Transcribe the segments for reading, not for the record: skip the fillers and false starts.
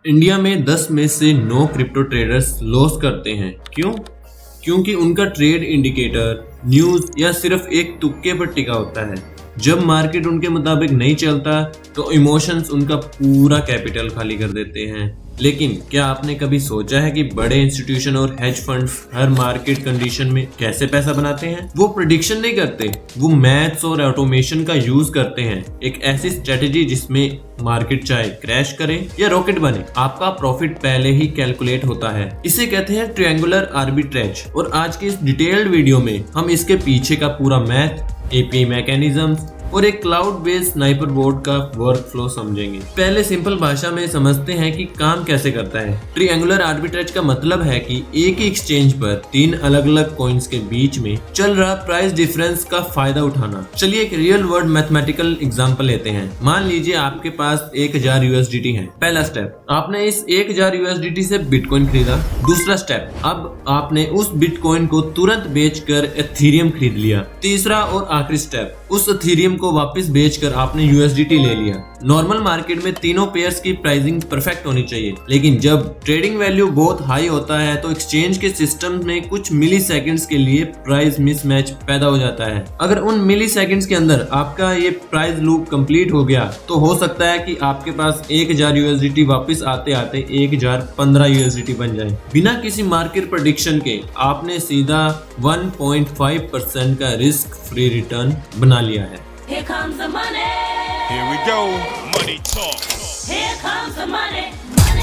India में 10 में से 9 क्रिप्टो ट्रेडर्स लॉस करते हैं। क्यों? क्योंकि उनका ट्रेड इंडिकेटर, न्यूज़ या सिर्फ एक तुक्के पर टिका होता है। जब मार्केट उनके मुताबिक नहीं चलता तो इमोशंस उनका पूरा कैपिटल खाली कर देते हैं। लेकिन क्या आपने कभी सोचा है कि बड़े इंस्टीट्यूशन और हेज फंड्स हर मार्केट कंडीशन में कैसे पैसा बनाते हैं? वो प्रेडिक्शन नहीं करते, वो मैथ्स और ऑटोमेशन का यूज करते हैं। एक ऐसी स्ट्रेटेजी जिसमें मार्केट चाहे क्रैश करे या रॉकेट बने, आपका प्रॉफिट पहले ही कैलकुलेट होता है। इसे कहते हैं ट्रायंगुलर आर्बिट्रेज। और आज के इस डिटेल्ड वीडियो में हम इसके पीछे का पूरा मैथ, एपीआई मैकेनिज्म्स और एक क्लाउड बेस्ड स्नाइपर बोर्ड का वर्क फ्लो समझेंगे। पहले सिंपल भाषा में समझते हैं कि काम कैसे करता है। ट्रायंगुलर आर्बिट्रेज का मतलब है कि एक ही एक्सचेंज पर 3 अलग अलग कॉइन्स के बीच में चल रहा प्राइस डिफरेंस का फायदा उठाना। चलिए एक रियल वर्ल्ड मैथमेटिकल एग्जांपल लेते हैं। मान लीजिए आपके पास 1000 USDT है। पहला स्टेप, आपने इस 1000 USDT से बिटकॉइन खरीदा। दूसरा स्टेप, अब आपने उस बिटकॉइन को तुरंत बेचकर एथेरियम खरीद लिया। तीसरा और आखिरी स्टेप, उस एथेरियम को वापस बेचकर आपने USDT ले लिया। नॉर्मल मार्केट में तीनों पेयर्स की प्राइसिंग परफेक्ट होनी चाहिए, लेकिन जब ट्रेडिंग वैल्यू बहुत हाई होता है तो एक्सचेंज के सिस्टम में कुछ मिली सेकेंड्स के लिए प्राइस मिसमैच पैदा हो जाता है। अगर उन मिली सेकेंड्स के अंदर आपका ये प्राइस लूप कंप्लीट हो गया तो हो सकता है कि आपके पास 1000 USDT वापस आते आते 1015 USDT बन जाए। बिना किसी मार्केट प्रेडिक्शन के आपने सीधा 1.5% का रिस्क फ्री रिटर्न बना लिया है। Here comes the money. Here we go. Money talk. Here comes the money.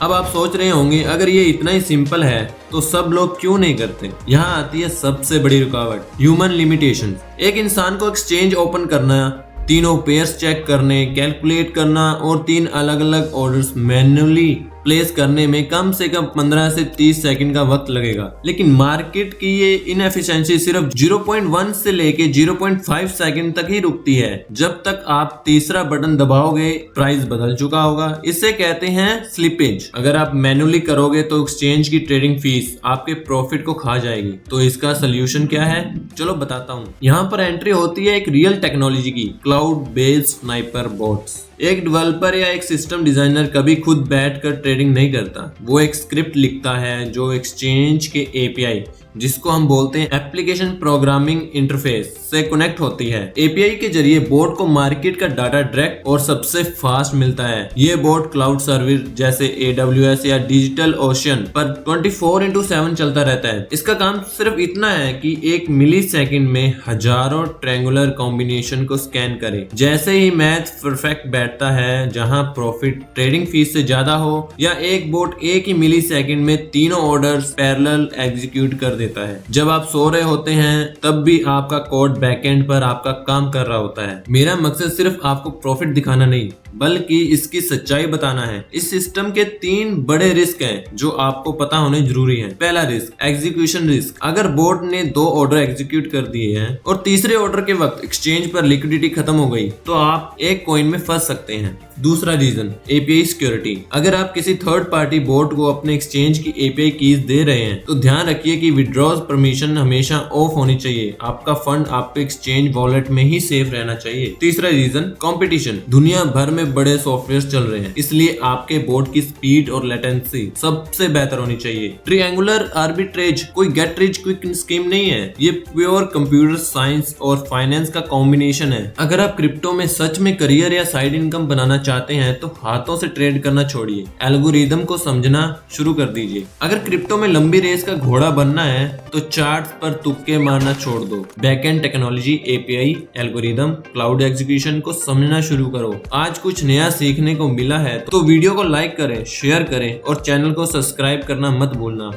अब आप सोच रहे होंगे अगर ये इतना ही सिंपल है तो सब लोग क्यों नहीं करते? यहाँ आती है सबसे बड़ी रुकावट, ह्यूमन लिमिटेशन। एक इंसान को एक्सचेंज ओपन करना, तीनों पेयर्स चेक करने, कैलकुलेट करना और 3 अलग अलग ऑर्डर्स मैन्युअली प्लेस करने में कम से कम 15 से 30 सेकंड का वक्त लगेगा। लेकिन मार्केट की ये इनएफिशिएंसी सिर्फ 0.1 से लेके 0.5 सेकंड तक ही रुकती है। जब तक आप तीसरा बटन दबाओगे प्राइस बदल चुका होगा। इसे कहते हैं स्लिपेज। अगर आप मैन्युअली करोगे तो एक्सचेंज की ट्रेडिंग फीस आपके प्रॉफिट को खा जाएगी। तो इसका सोल्यूशन क्या है? चलो बताता हूँ। यहाँ पर एंट्री होती है एक रियल टेक्नोलॉजी की, क्लाउड बेस्ड स्नाइपर बोट्स। एक डेवलपर या एक सिस्टम डिजाइनर कभी खुद बैठकर ट्रेडिंग नहीं करता। वो एक स्क्रिप्ट लिखता है जो एक्सचेंज के एपीआई, जिसको हम बोलते हैं एप्लीकेशन प्रोग्रामिंग इंटरफेस, से कनेक्ट होती है। एपीआई के जरिए बोट को मार्केट का डाटा डायरेक्ट और सबसे फास्ट मिलता है। ये बोट क्लाउड सर्विस जैसे AWS या डिजिटल ओशन पर 24/7 चलता रहता है। इसका काम सिर्फ इतना है कि 1 मिली सेकेंड में हजारों ट्रायंगुलर कॉम्बिनेशन को स्कैन करे। जैसे ही मैथ परफेक्ट बैठता है, जहां प्रॉफिट ट्रेडिंग फीस से ज्यादा हो, या एक बोट 1 ही मिली सेकेंड में तीनों ऑर्डर्स पैरेलल एग्जीक्यूट कर देता है। जब आप सो रहे होते हैं तब भी आपका कोड बैकएंड पर आपका काम कर रहा होता है। मेरा मकसद सिर्फ आपको प्रॉफिट दिखाना नहीं, बल्कि इसकी सच्चाई बताना है। इस सिस्टम के 3 बड़े रिस्क हैं जो आपको पता होने जरूरी हैं। पहला रिस्क, एग्जीक्यूशन रिस्क। अगर बोर्ड ने 2 ऑर्डर एग्जीक्यूट कर दिए हैं और तीसरे ऑर्डर के वक्त एक्सचेंज पर लिक्विडिटी खत्म हो गई तो आप एक कॉइन में फंस सकते हैं। दूसरा रीजन, एपीआई सिक्योरिटी। अगर आप किसी थर्ड पार्टी बोर्ड को अपने एक्सचेंज की एपीआई कीज दे रहे हैं तो ध्यान रखिए कि विड्रॉज परमिशन हमेशा ऑफ होनी चाहिए। आपका फंड आपके एक्सचेंज वॉलेट में ही सेफ रहना चाहिए। तीसरा रीजन, कंपटीशन। दुनिया भर में बड़े सॉफ्टवेयर चल रहे हैं, इसलिए आपके बोर्ड की स्पीड और लेटेंसी सबसे बेहतर होनी चाहिए। ट्रायंगुलर आर्बिट्रेज कोई गेट रिच क्विक स्कीम नहीं है, ये प्योर कंप्यूटर साइंस और फाइनेंस का कॉम्बिनेशन है। अगर आप क्रिप्टो में सच में करियर या साइड इनकम बनाना चाहते हैं तो हाथों से ट्रेड करना छोड़िए, एल्गोरिदम को समझना शुरू कर दीजिए। अगर क्रिप्टो में लंबी रेस का घोड़ा बनना है तो चार्ट्स पर तुक्के मारना छोड़ दो। Backend technology, API, algorithm, cloud execution को समझना शुरू करो। आज कुछ नया सीखने को मिला है तो वीडियो को लाइक करें, शेयर करें और चैनल को सब्सक्राइब करना मत भूलना।